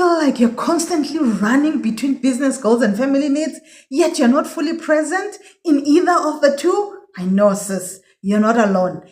feel like you're constantly running between business goals and family needs, yet you're not fully present in either of the two? I know, sis, you're not alone.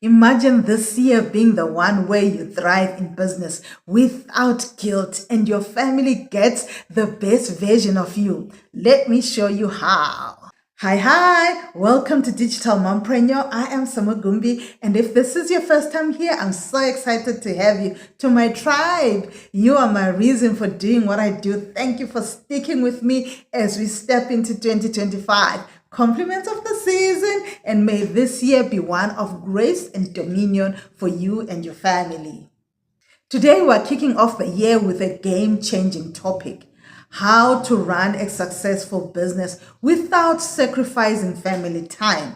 Imagine this year being the one where you thrive in business without guilt and your family gets the best version of you. Let me show you how. Hi, welcome to Digital Mompreneur. I am Samu Gumbie, and if this is your first time here, I'm so excited to have you to my tribe. You are my reason for doing what I do. Thank you for sticking with me as we step into 2025. Compliments of the season, and may this year be one of grace and dominion for you and your family. Today, we're kicking off the year with a game-changing topic: how to run a successful business without sacrificing family time.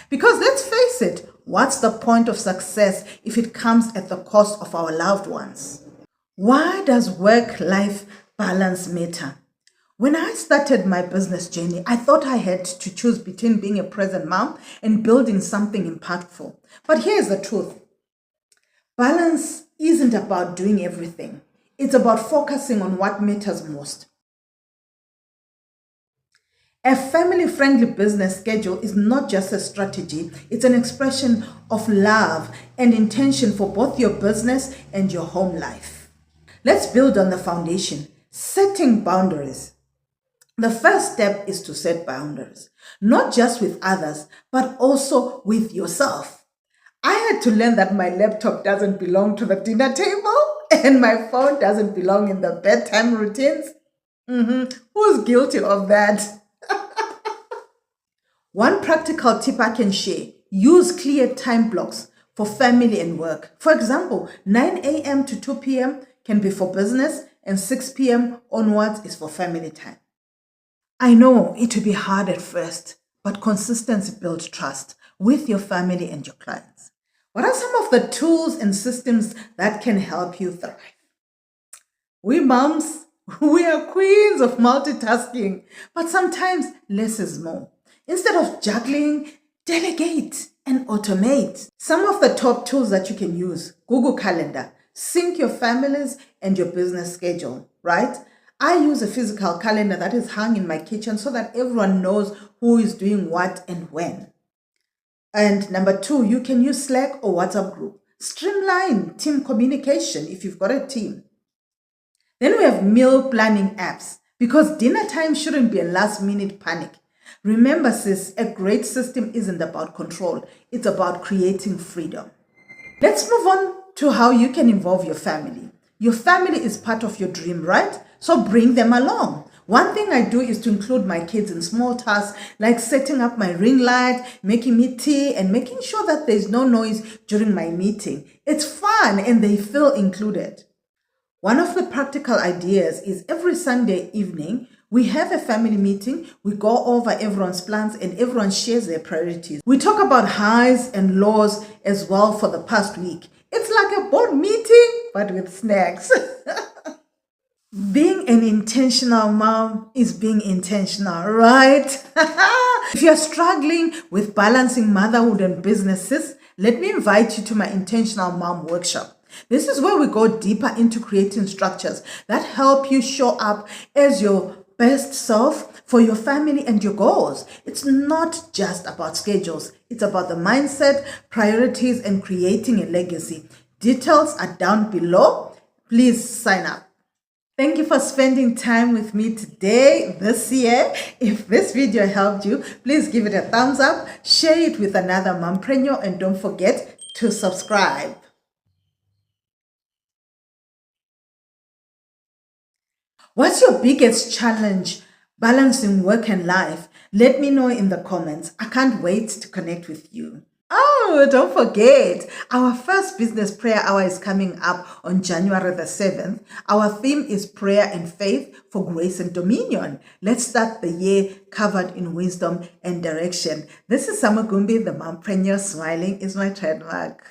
Because let's face it, what's the point of success if it comes at the cost of our loved ones? Why does work-life balance matter? When I started my business journey, I thought I had to choose between being a present mom and building something impactful. But here's the truth. Balance isn't about doing everything. It's about focusing on what matters most. A family-friendly business schedule is not just a strategy, it's an expression of love and intention for both your business and your home life. Let's build on the foundation, setting boundaries. The first step is to set boundaries, not just with others, but also with yourself. I had to learn that my laptop doesn't belong to the dinner table and my phone doesn't belong in the bedtime routines. Who's guilty of that? One practical tip I can share: use clear time blocks for family and work. For example, 9 a.m. to 2 p.m. can be for business and 6 p.m. onwards is for family time. I know it will be hard at first, but consistency builds trust with your family and your clients. What are some of the tools and systems that can help you thrive? We moms, we are queens of multitasking, but sometimes less is more. Instead of juggling, delegate and automate. Some of the top tools that you can use: Google Calendar, sync your families and your business schedule, right? I use a physical calendar that is hung in my kitchen so that everyone knows who is doing what and when. And number 2, you can use Slack or WhatsApp group. Streamline team communication if you've got a team. Then we have meal planning apps, because dinner time shouldn't be a last-minute panic. Remember, sis, a great system isn't about control. It's about creating freedom. Let's move on to how you can involve your family. Your family is part of your dream, right? So bring them along. One thing I do is to include my kids in small tasks like setting up my ring light, making me tea, and making sure that there's no noise during my meeting. It's fun and they feel included. One of the practical ideas is every Sunday evening, we have a family meeting. We go over everyone's plans and everyone shares their priorities. We talk about highs and lows as well for the past week. It's like a board meeting, but with snacks. Being an intentional mom is being intentional, right? If you're struggling with balancing motherhood and businesses, let me invite you to my Intentional Mom workshop. This is where we go deeper into creating structures that help you show up as your best self for your family and your goals. It's not just about schedules. It's about the mindset, priorities, and creating a legacy. Details are down below. Please sign up. Thank you for spending time with me today, this year. If this video helped you, please give it a thumbs up, share it with another mompreneur, and don't forget to subscribe. What's your biggest challenge balancing work and life? Let me know in the comments. I can't wait to connect with you. Oh, don't forget, our first business prayer hour is coming up on January the 7th. Our theme is prayer and faith for grace and dominion. Let's start the year covered in wisdom and direction. This is Samu Gumbie, the mompreneur. Smiling is my trademark.